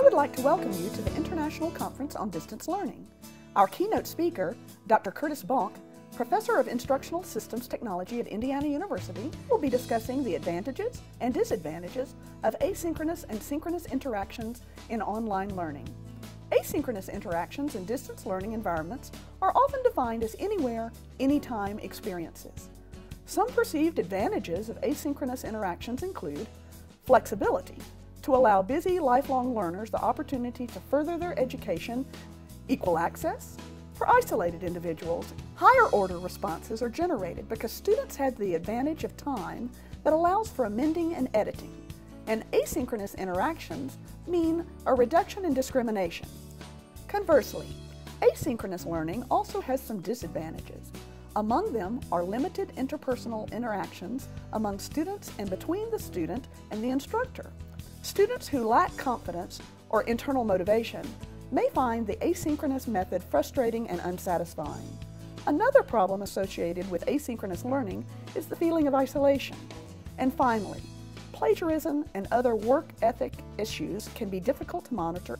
would like to welcome you to the International Conference on Distance Learning. Our keynote speaker, Dr. Curtis Bonk, Professor of Instructional Systems Technology at Indiana University, will be discussing the advantages and disadvantages of asynchronous and synchronous interactions in online learning. Asynchronous interactions in distance learning environments are often defined as anywhere, anytime experiences. Some perceived advantages of asynchronous interactions include flexibility, to allow busy, lifelong learners the opportunity to further their education, equal access. For isolated individuals, higher order responses are generated because students have the advantage of time that allows for amending and editing. And asynchronous interactions mean a reduction in discrimination. Conversely, asynchronous learning also has some disadvantages. Among them are limited interpersonal interactions among students and between the student and the instructor. Students who lack confidence or internal motivation may find the asynchronous method frustrating and unsatisfying. Another problem associated with asynchronous learning is the feeling of isolation. And finally, plagiarism and other work ethic issues can be difficult to monitor.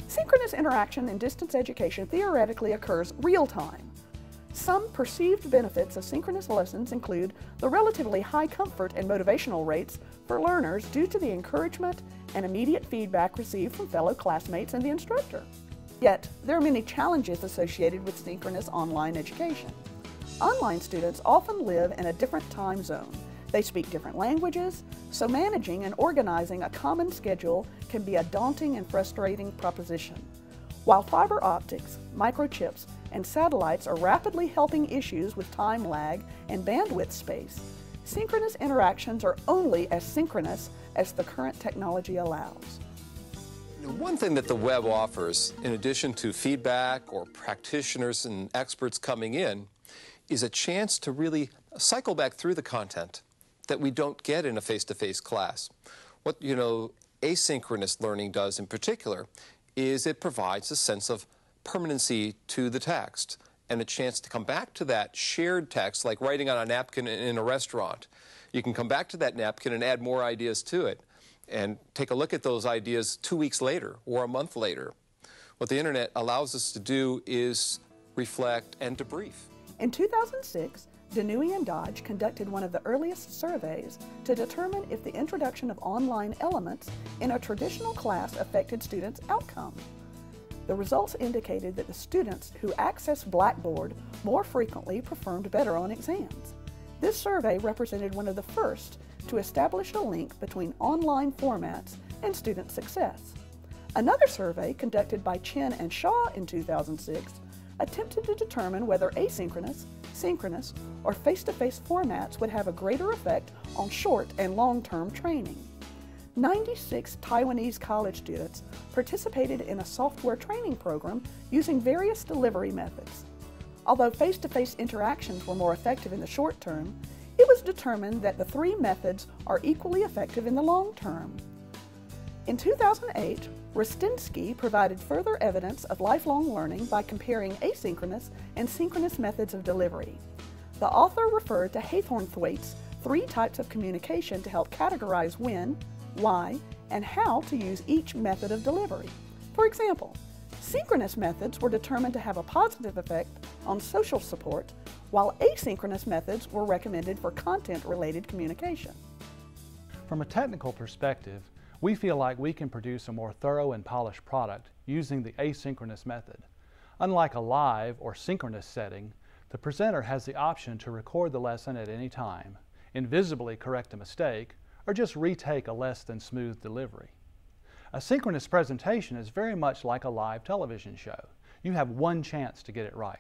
Synchronous interaction in distance education theoretically occurs real-time. Some perceived benefits of synchronous lessons include the relatively high comfort and motivational rates for learners due to the encouragement and immediate feedback received from fellow classmates and the instructor. Yet, there are many challenges associated with synchronous online education. Online students often live in a different time zone. They speak different languages, so managing and organizing a common schedule can be a daunting and frustrating proposition. While fiber optics, microchips, and satellites are rapidly helping issues with time lag and bandwidth space, synchronous interactions are only as synchronous as the current technology allows. One thing that the web offers, in addition to feedback or practitioners and experts coming in, is a chance to really cycle back through the content that we don't get in a face-to-face class. What asynchronous learning does in particular is it provides a sense of permanency to the text and a chance to come back to that shared text, like writing on a napkin in a restaurant. You can come back to that napkin and add more ideas to it and take a look at those ideas 2 weeks later or a month later. What the internet allows us to do is reflect and debrief. In 2006, Denui and Dodge conducted one of the earliest surveys to determine if the introduction of online elements in a traditional class affected students' outcomes. The results indicated that the students who accessed Blackboard more frequently performed better on exams. This survey represented one of the first to establish a link between online formats and student success. Another survey conducted by Chen and Shaw in 2006 attempted to determine whether asynchronous, synchronous, or face-to-face formats would have a greater effect on short and long-term training. 96 Taiwanese college students participated in a software training program using various delivery methods. Although face-to-face interactions were more effective in the short term, it was determined that the three methods are equally effective in the long term. In 2008, Rostinsky provided further evidence of lifelong learning by comparing asynchronous and synchronous methods of delivery. The author referred to Haythornthwaite's 3 types of communication to help categorize when, why, and how to use each method of delivery. For example, synchronous methods were determined to have a positive effect on social support, while asynchronous methods were recommended for content-related communication. From a technical perspective, we feel like we can produce a more thorough and polished product using the asynchronous method. Unlike a live or synchronous setting, the presenter has the option to record the lesson at any time, invisibly correct a mistake, or just retake a less than smooth delivery. A synchronous presentation is very much like a live television show. You have one chance to get it right.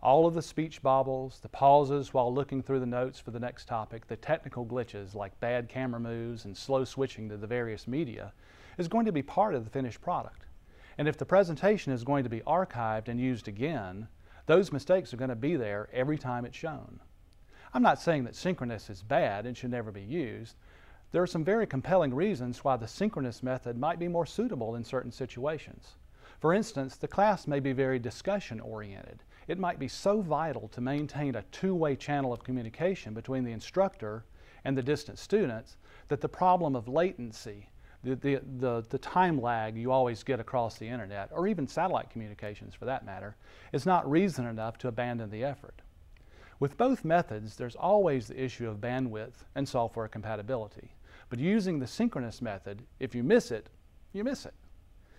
All of the speech bobbles, the pauses while looking through the notes for the next topic, the technical glitches like bad camera moves and slow switching to the various media is going to be part of the finished product. And if the presentation is going to be archived and used again, those mistakes are going to be there every time it's shown. I'm not saying that synchronous is bad and should never be used. There are some very compelling reasons why the synchronous method might be more suitable in certain situations. For instance, the class may be very discussion-oriented. It might be so vital to maintain a two-way channel of communication between the instructor and the distant students that the problem of latency The time lag you always get across the internet, or even satellite communications for that matter, is not reason enough to abandon the effort. With both methods, there's always the issue of bandwidth and software compatibility. But using the synchronous method, if you miss it, you miss it.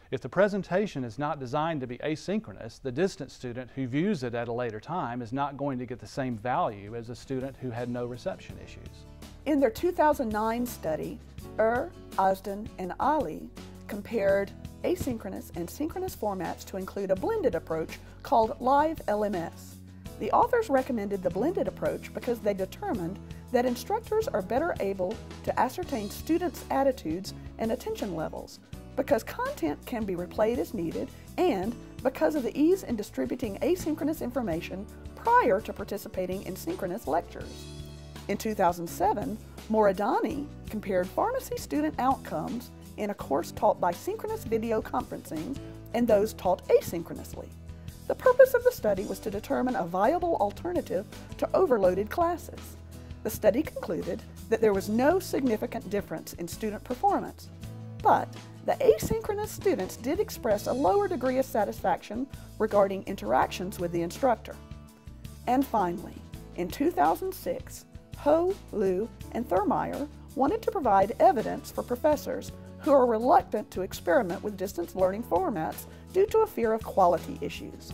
If the presentation is not designed to be asynchronous, the distant student who views it at a later time is not going to get the same value as a student who had no reception issues. In their 2009 study, Asden, and Ali compared asynchronous and synchronous formats to include a blended approach called Live LMS. The authors recommended the blended approach because they determined that instructors are better able to ascertain students' attitudes and attention levels, because content can be replayed as needed, and because of the ease in distributing asynchronous information prior to participating in synchronous lectures. In 2007, Moradani compared pharmacy student outcomes in a course taught by synchronous video conferencing and those taught asynchronously. The purpose of the study was to determine a viable alternative to overloaded classes. The study concluded that there was no significant difference in student performance, but the asynchronous students did express a lower degree of satisfaction regarding interactions with the instructor. And finally, in 2006, Ho, Liu, and Thurmeyer wanted to provide evidence for professors who are reluctant to experiment with distance learning formats due to a fear of quality issues.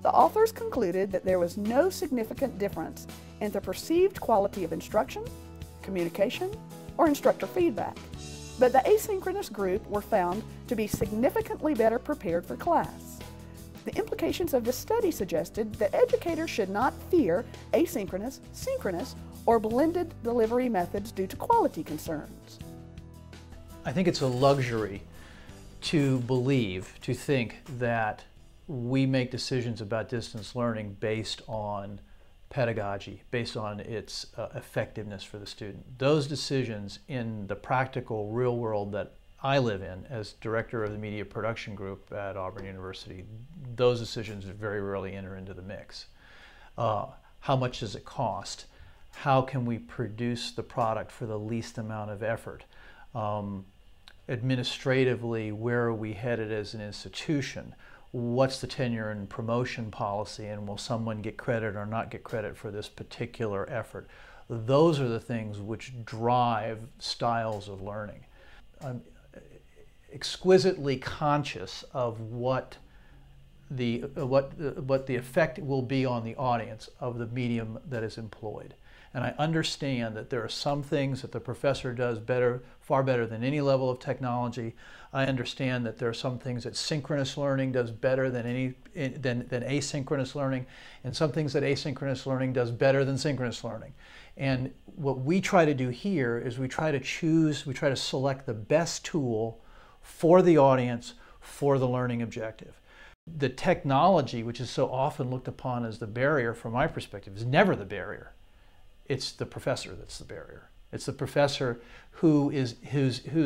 The authors concluded that there was no significant difference in the perceived quality of instruction, communication, or instructor feedback, but the asynchronous group were found to be significantly better prepared for class. The implications of this study suggested that educators should not fear asynchronous, synchronous, or blended delivery methods due to quality concerns. I think it's a luxury to think that we make decisions about distance learning based on pedagogy, based on its effectiveness for the student. Those decisions in the practical real world that I live in as director of the media production group at Auburn University, those decisions very rarely enter into the mix. How much does it cost? How can we produce the product for the least amount of effort? Administratively, where are we headed as an institution? What's the tenure and promotion policy, and will someone get credit or not get credit for this particular effort? Those are the things which drive styles of learning. I'm exquisitely conscious of what the effect will be on the audience of the medium that is employed. And I understand that there are some things that the professor does better, far better than any level of technology. I understand that there are some things that synchronous learning does better than asynchronous learning, and some things that asynchronous learning does better than synchronous learning. And what we try to do here is we try to select the best tool for the audience, for the learning objective. The technology, which is so often looked upon as the barrier from my perspective, is never the barrier. It's the professor that's the barrier. It's the professor whose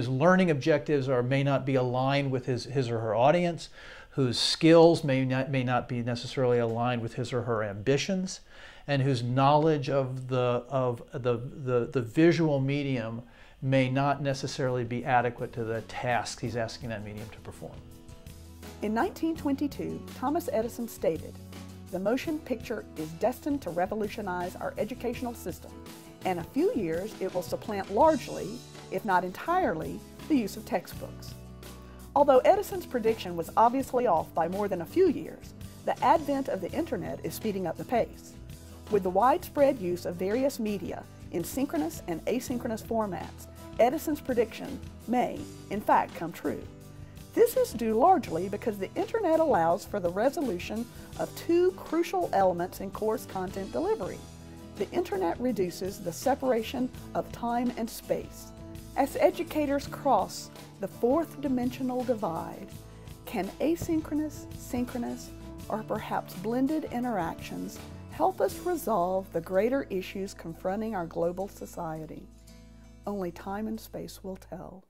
learning objectives may not be aligned with his or her audience, whose skills may not be necessarily aligned with his or her ambitions, and whose knowledge of the visual medium may not necessarily be adequate to the tasks he's asking that medium to perform. In 1922, Thomas Edison stated, "The motion picture is destined to revolutionize our educational system. In a few years, it will supplant largely, if not entirely, the use of textbooks." Although Edison's prediction was obviously off by more than a few years, the advent of the internet is speeding up the pace. With the widespread use of various media in synchronous and asynchronous formats, Edison's prediction may, in fact, come true. This is due largely because the internet allows for the resolution of two crucial elements in course content delivery. The internet reduces the separation of time and space. As educators cross the fourth dimensional divide, can asynchronous, synchronous, or perhaps blended interactions help us resolve the greater issues confronting our global society? Only time and space will tell.